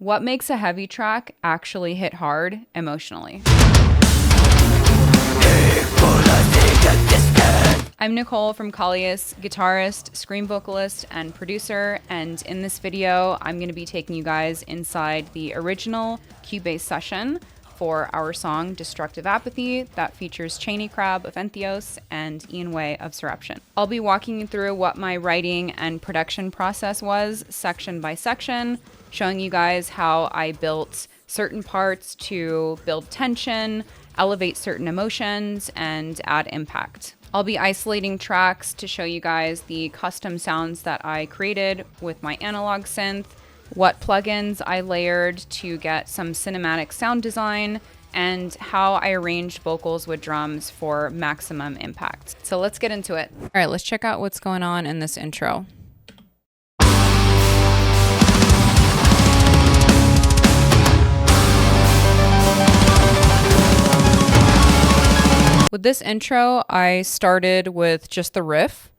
What makes a heavy track actually hit hard emotionally? I'm Nicole from KALLIAS, guitarist, scream vocalist, and producer, and in this video, I'm going to be taking you guys inside the original Cubase session for our song Destructive Apathy that features Cheney Crab of Entheos and IanWaye of Surruption. I'll be walking you through what my writing and production process was section by section, showing you guys how I built certain parts to build tension, elevate certain emotions, and add impact. I'll be isolating tracks to show you guys the custom sounds that I created with my analog synth, what plugins I layered to get some cinematic sound design, and how I arranged vocals with drums for maximum impact. So let's get into it. All right, let's check out what's going on in this intro. With this intro, I started with just the riff.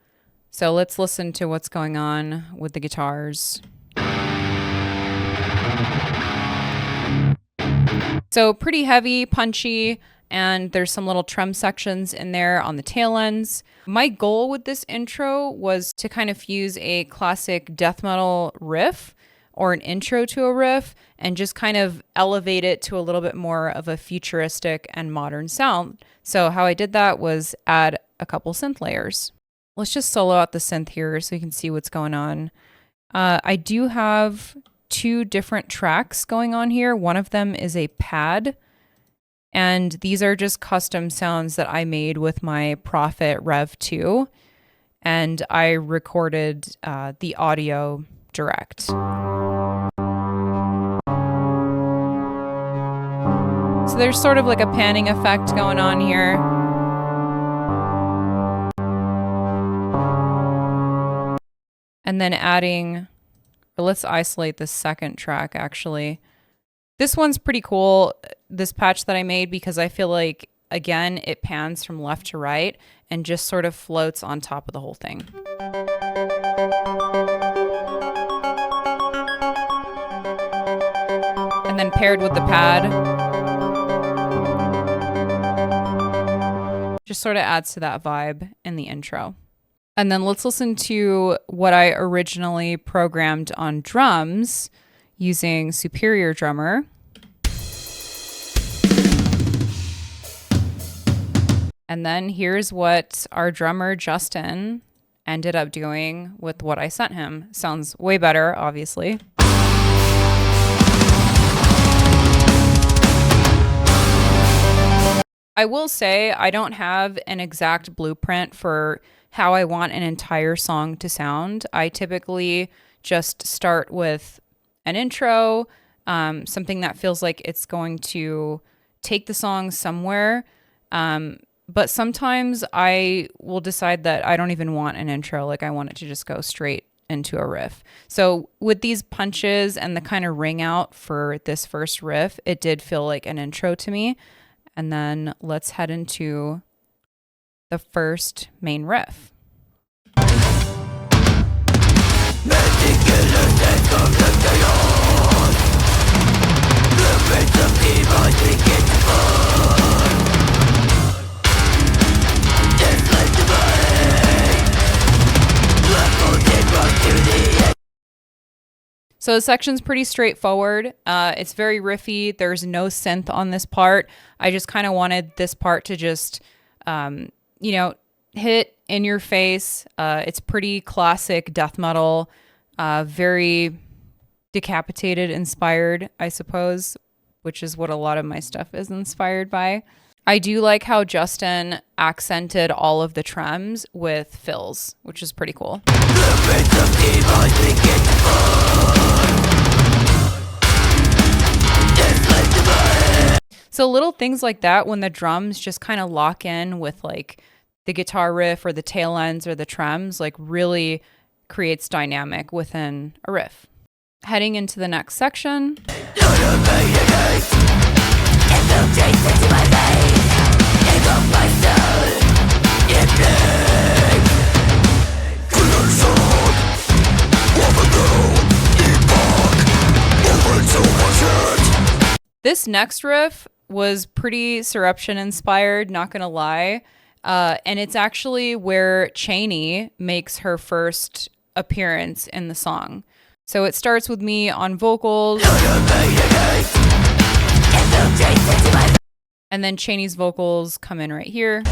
So let's listen to what's going on with the guitars. So pretty heavy, punchy, and there's some little trem sections in there on the tail ends. My goal with this intro was to kind of fuse a classic death metal riff or an intro to a riff and just kind of elevate it to a little bit more of a futuristic and modern sound. So how I did that was add a couple synth layers. Let's just solo out the synth here so you can see what's going on. I do have two different tracks going on here. One of them is a pad, and these are just custom sounds that I made with my Prophet Rev 2, and I recorded the audio direct. So there's sort of like a panning effect going on here. And then adding, or let's isolate the second track actually. This one's pretty cool, this patch that I made, because I feel like, again, it pans from left to right and just sort of floats on top of the whole thing. And then paired with the pad, just sort of adds to that vibe in the intro. And then let's listen to what I originally programmed on drums using Superior Drummer. And then here's what our drummer Justin ended up doing with what I sent him. Sounds way better, obviously. I will say I don't have an exact blueprint for how I want an entire song to sound. I typically just start with an intro, something that feels like it's going to take the song somewhere. But sometimes I will decide that I don't even want an intro, like I want it to just go straight into a riff. So with these punches and the kind of ring out for this first riff, it did feel like an intro to me. And then let's head into the first main riff. So the section's pretty straightforward. It's very riffy. There's no synth on this part. I just kind of wanted this part to just, hit in your face. It's pretty classic death metal, very Decapitated inspired, I suppose, which is what a lot of my stuff is inspired by. I do like how Justin accented all of the trems with fills, which is pretty cool. So little things like that, when the drums just kind of lock in with like the guitar riff or the tail ends or the trems, like really creates dynamic within a riff. Heading into the next section. This next riff was pretty Surruption inspired, not gonna lie. And it's actually where Cheney makes her first appearance in the song. So it starts with me on vocals. And then Cheney's vocals come in right here.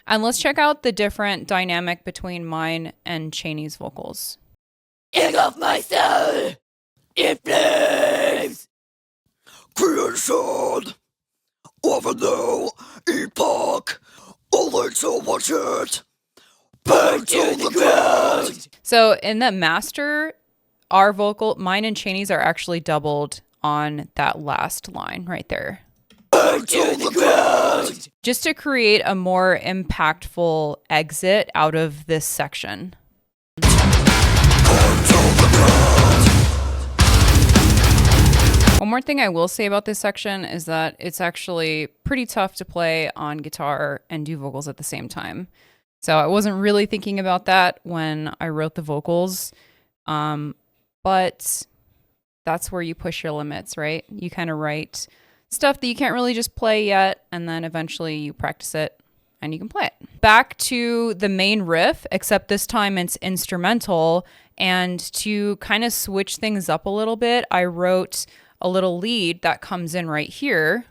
And let's check out the different dynamic between mine and Cheney's vocals. Engulf my soul in flames. Creation of a new epoch. Only to watch it burn to the ground. So in the master, our vocal, mine and Cheney's are actually doubled on that last line right there. Burn to the ground. Just to create a more impactful exit out of this section. One more thing I will say about this section is that it's actually pretty tough to play on guitar and do vocals at the same time. So I wasn't really thinking about that when I wrote the vocals, but that's where you push your limits, right? You kind of write stuff that you can't really just play yet, and then eventually you practice it and you can play it. Back to the main riff, except this time it's instrumental, and to kind of switch things up a little bit, I wrote a little lead that comes in right here.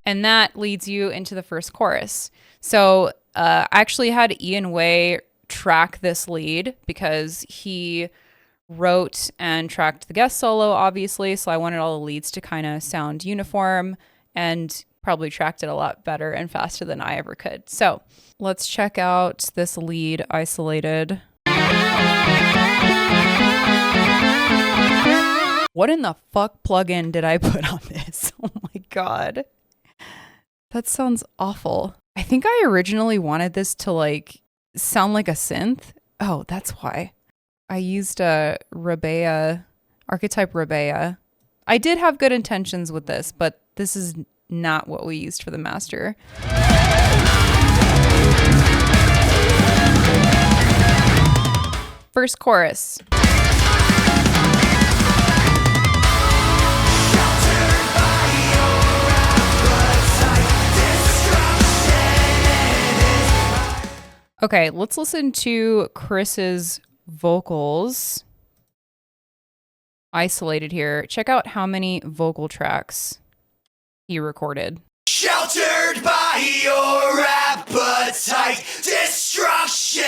And that leads you into the first chorus. So I actually had IanWaye track this lead because he wrote and tracked the guest solo, obviously. So I wanted all the leads to kind of sound uniform, and probably tracked it a lot better and faster than I ever could. So let's check out this lead isolated. What in the fuck plugin did I put on this? Oh my God. That sounds awful. I think I originally wanted this to like sound like a synth. Oh, that's why. I used a Rebea, archetype Rebea. I did have good intentions with this, but this is not what we used for the master. First chorus. Okay, let's listen to Chris's vocals isolated here. Check out how many vocal tracks he recorded. Sheltered by your appetite, destruction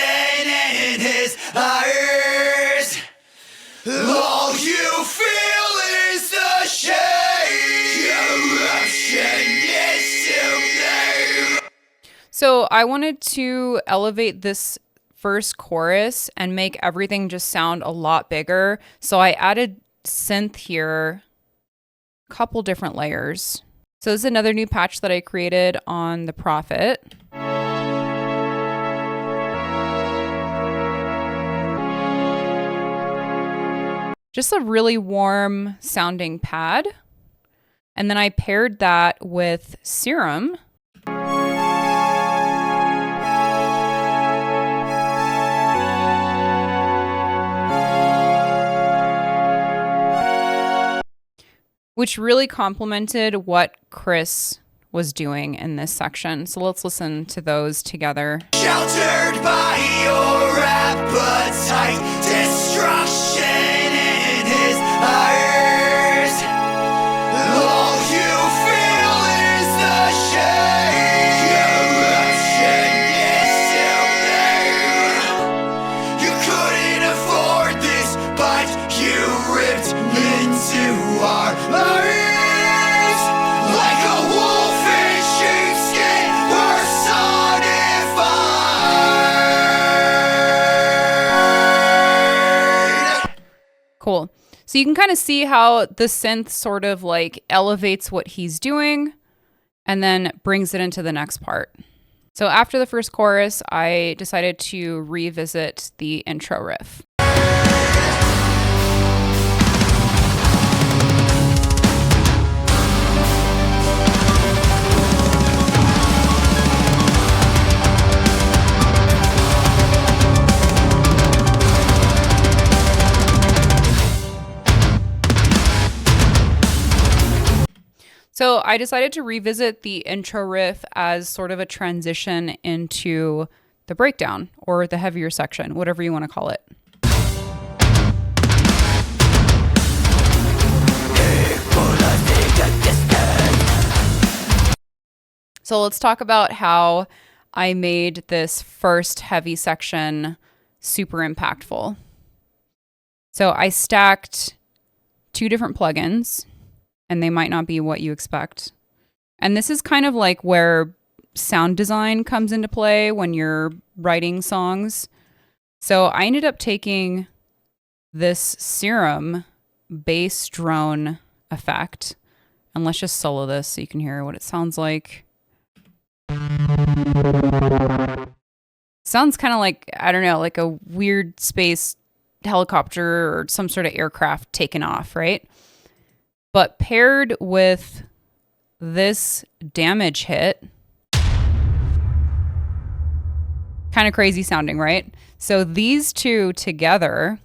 in his eyes. All you feel is the shame. Corruption is to blame. So I wanted to elevate this first chorus and make everything just sound a lot bigger. So I added synth here, a couple different layers. So this is another new patch that I created on the Prophet. Just a really warm sounding pad. And then I paired that with Serum. Which really complemented what Chris was doing in this section. So let's listen to those together. Sheltered by your appetite, destruction in his eyes. All you feel is the shame. Corruption is to blame. You couldn't afford this, but you ripped into our lives. Like a wolf in sheepskin, personified. Cool. So you can kind of see how the synth sort of like elevates what he's doing and then brings it into the next part. So after the first chorus, I decided to revisit the intro riff. So I decided to revisit the intro riff as sort of a transition into the breakdown or the heavier section, whatever you want to call it. So let's talk about how I made this first heavy section super impactful. So I stacked 2 different plugins, and they might not be what you expect. And this is kind of like where sound design comes into play when you're writing songs. So I ended up taking this Serum bass drone effect, and let's just solo this so you can hear what it sounds like. Sounds kind of like, I don't know, like a weird space helicopter or some sort of aircraft taken off, right? But paired with this damage hit, kind of crazy sounding, right? So these two together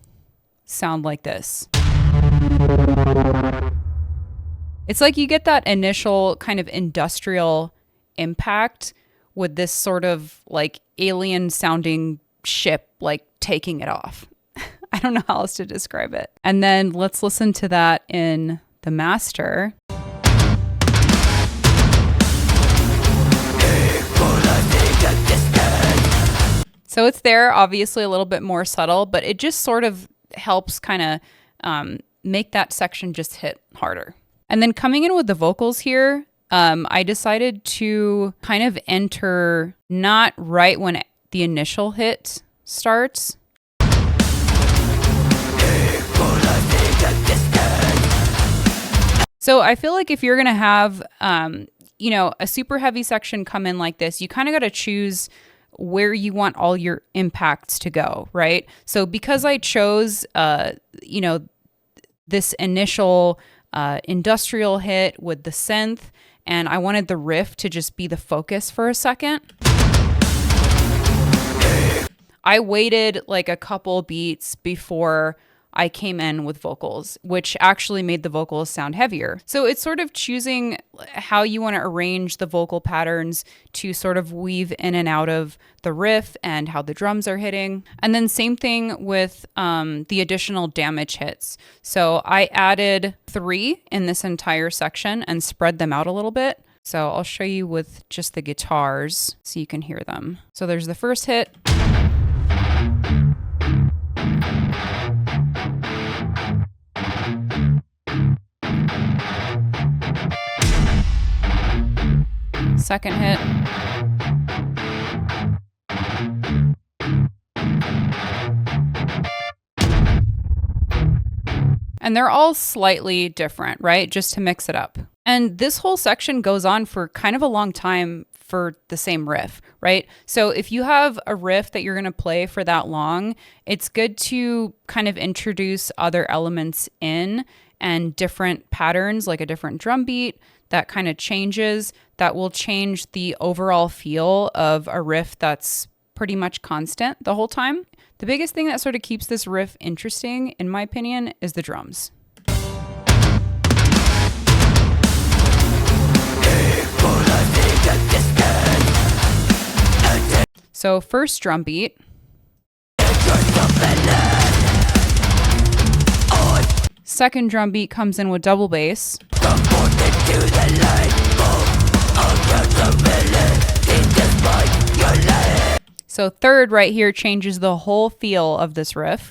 sound like this. It's like you get that initial kind of industrial impact with this sort of like alien sounding ship like taking it off. I don't know how else to describe it. And then let's listen to that in the master. So it's there, obviously a little bit more subtle, but it just sort of helps kind of make that section just hit harder. And then coming in with the vocals here, I decided to kind of enter not right when the initial hit starts. So I feel like if you're going to have, you know, a super heavy section come in like this, you kind of got to choose where you want all your impacts to go, right? So because I chose, you know, this initial industrial hit with the synth, and I wanted the riff to just be the focus for a second, I waited like a couple beats before I came in with vocals, which actually made the vocals sound heavier. So it's sort of choosing how you want to arrange the vocal patterns to sort of weave in and out of the riff and how the drums are hitting. And then same thing with the additional damage hits. So I added 3 in this entire section and spread them out a little bit. So I'll show you with just the guitars so you can hear them. So there's the first hit. Second hit. And they're all slightly different, right? Just to mix it up. And this whole section goes on for kind of a long time for the same riff, right? So if you have a riff that you're going to play for that long, it's good to kind of introduce other elements in and different patterns, like a different drum beat that kind of changes, that will change the overall feel of a riff that's pretty much constant the whole time. The biggest thing that sort of keeps this riff interesting, in my opinion, is the drums. So first drum beat. Second drum beat comes in with double bass. So third right here changes the whole feel of this riff.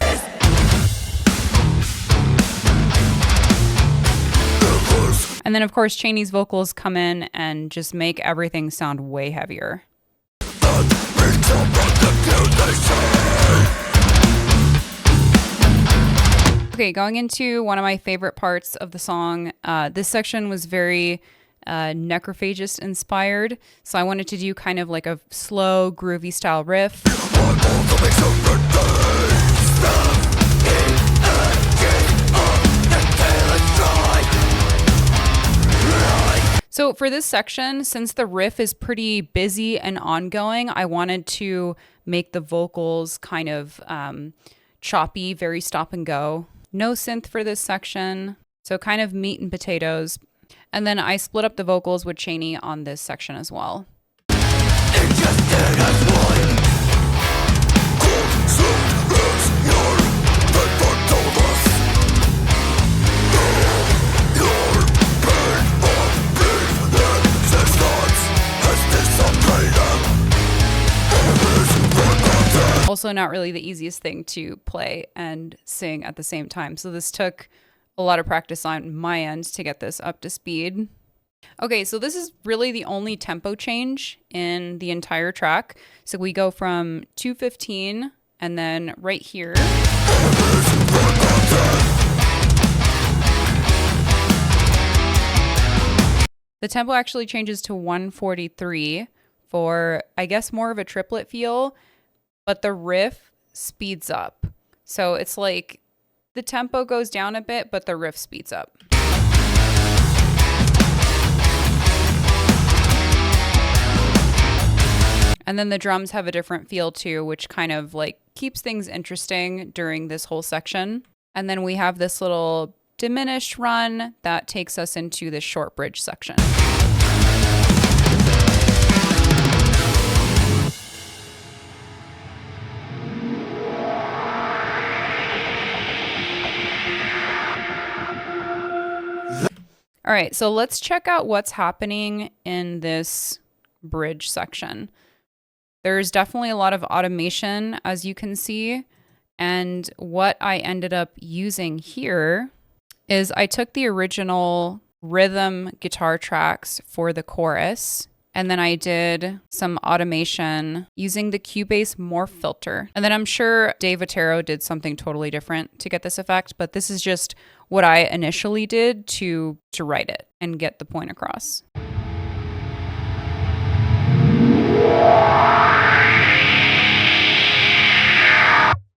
And then of course Chaney's vocals come in and just make everything sound way heavier. Okay, going into one of my favorite parts of the song. This section was very Necrophagist inspired, so I wanted to do kind of like a slow, groovy style riff. So for this section, since the riff is pretty busy and ongoing, I wanted to make the vocals kind of choppy, very stop and go. No synth for this section, so kind of meat and potatoes. And then I split up the vocals with Cheney on this section as well. Also not really the easiest thing to play and sing at the same time. So this took a lot of practice on my end to get this up to speed. Okay, so this is really the only tempo change in the entire track. So we go from 2:15 and then right here. The tempo actually changes to 143 for, I guess, more of a triplet feel, but the riff speeds up. So it's like the tempo goes down a bit, but the riff speeds up. And then the drums have a different feel too, which kind of like keeps things interesting during this whole section. And then we have this little diminished run that takes us into the short bridge section. All right, so let's check out what's happening in this bridge section. There's definitely a lot of automation, as you can see. And what I ended up using here is I took the original rhythm guitar tracks for the chorus, and then I did some automation using the Cubase morph filter. And then I'm sure Dave Otero did something totally different to get this effect, but this is just what I initially did to write it and get the point across.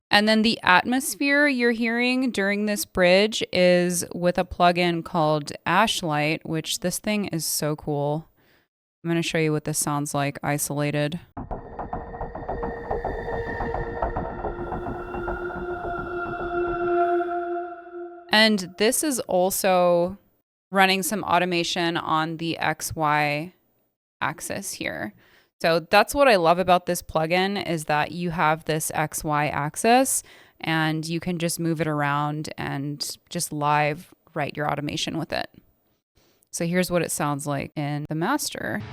And then the atmosphere you're hearing during this bridge is with a plugin called Ashlight, which this thing is so cool. I'm going to show you what this sounds like isolated. And this is also running some automation on the XY axis here. So that's what I love about this plugin, is that you have this XY axis and you can just move it around and just live write your automation with it. So here's what it sounds like in the master.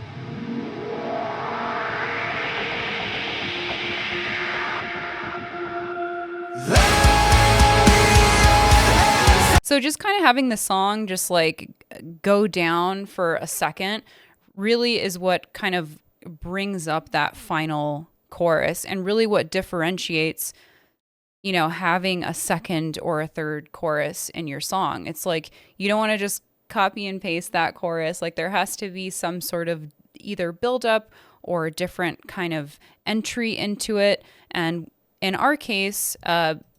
So just kind of having the song just like go down for a second really is what kind of brings up that final chorus, and really what differentiates, you know, having a second or a third chorus in your song. It's like you don't want to just copy and paste that chorus. Like there has to be some sort of either build up or a different kind of entry into it. And in our case,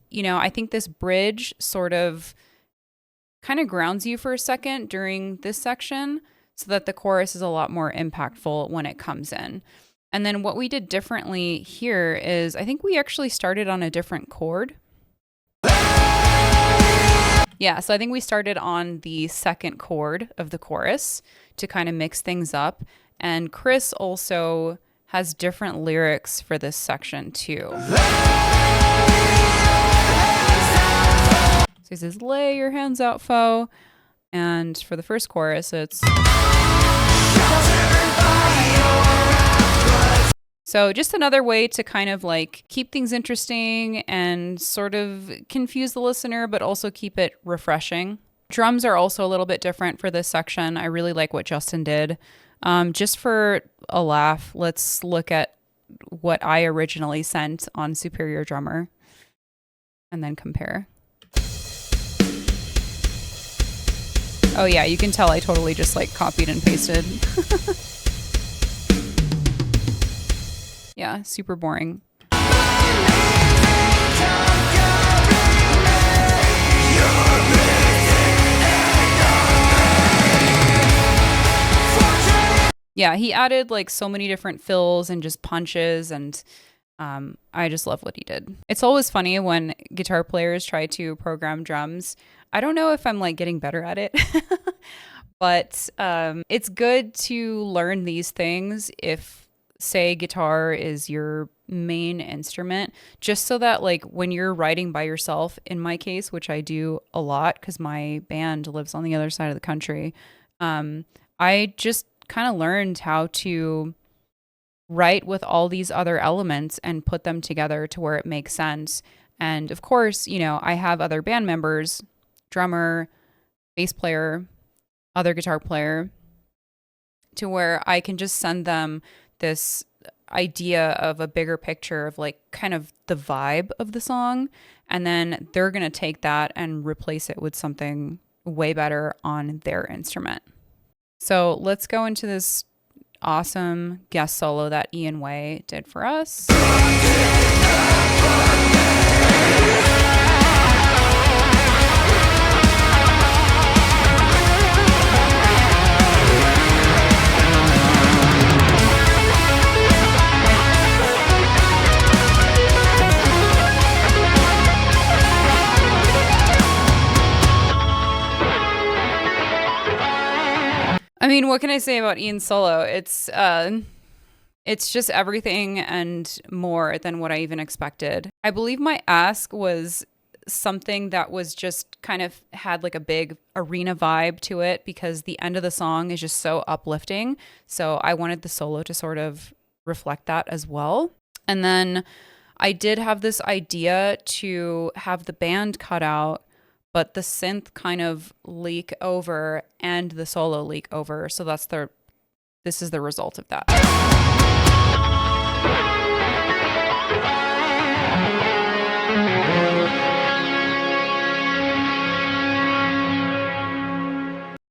you know, I think this bridge sort of kind of grounds you for a second during this section, so that the chorus is a lot more impactful when it comes in. And then what we did differently here is I think we actually started on a different chord. Yeah, so I think we started on the second chord of the chorus to kind of mix things up. And Chris also has different lyrics for this section too. So he says, "Lay your hands out, foe." And for the first chorus, it's... So just another way to kind of like keep things interesting and sort of confuse the listener, but also keep it refreshing. Drums are also a little bit different for this section. I really like what Justin did. Just for a laugh, let's look at what I originally sent on Superior Drummer and then compare. Oh yeah, you can tell I totally just like copied and pasted. Yeah, super boring. Yeah, he added like so many different fills and just punches, and I just love what he did. It's always funny when guitar players try to program drums. I don't know if I'm like getting better at it, But it's good to learn these things if, say, guitar is your main instrument, just so that like when you're writing by yourself, in my case, which I do a lot because my band lives on the other side of the country, I just kind of learned how to write with all these other elements and put them together to where it makes sense. And of course, you know, I have other band members, drummer, bass player, other guitar player, to where I can just send them this idea of a bigger picture of like kind of the vibe of the song. And then they're going to take that and replace it with something way better on their instrument. So let's go into this awesome guest solo that IanWaye did for us. I mean, what can I say about Ian's solo? It's just everything and more than what I even expected. I believe my ask was something that was just kind of had like a big arena vibe to it because the end of the song is just so uplifting. So I wanted the solo to sort of reflect that as well. And then I did have this idea to have the band cut out, but the synth kind of leak over and the solo leak over. So this is the result of that.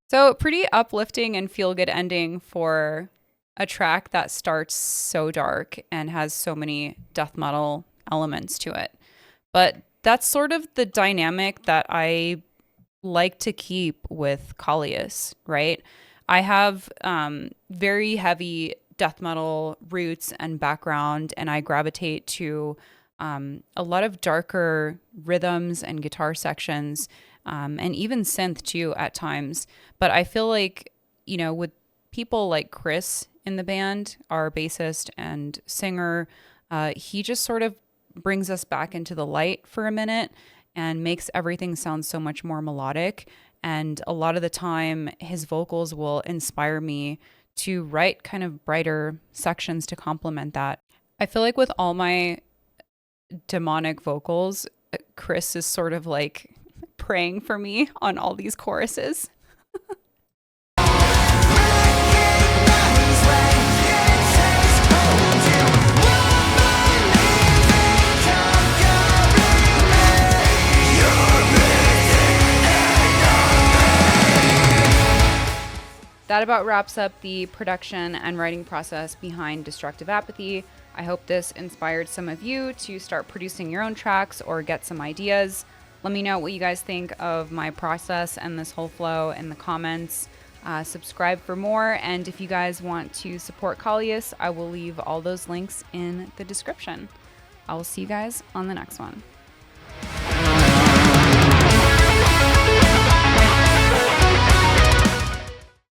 So pretty uplifting and feel-good ending for a track that starts so dark and has so many death metal elements to it. But that's sort of the dynamic that I like to keep with KALLIAS, right? I have very heavy death metal roots and background, and I gravitate to a lot of darker rhythms and guitar sections, and even synth too at times. But I feel like, you know, with people like Chris in the band, our bassist and singer, he just sort of brings us back into the light for a minute and makes everything sound so much more melodic. And a lot of the time, his vocals will inspire me to write kind of brighter sections to complement that. I feel like with all my demonic vocals, Chris is sort of like praying for me on all these choruses. That about wraps up the production and writing process behind Destructive Apathy. I hope this inspired some of you to start producing your own tracks or get some ideas. Let me know what you guys think of my process and this whole flow in the comments. Subscribe for more, and if you guys want to support KALLIAS, I will leave all those links in the description. I will see you guys on the next one.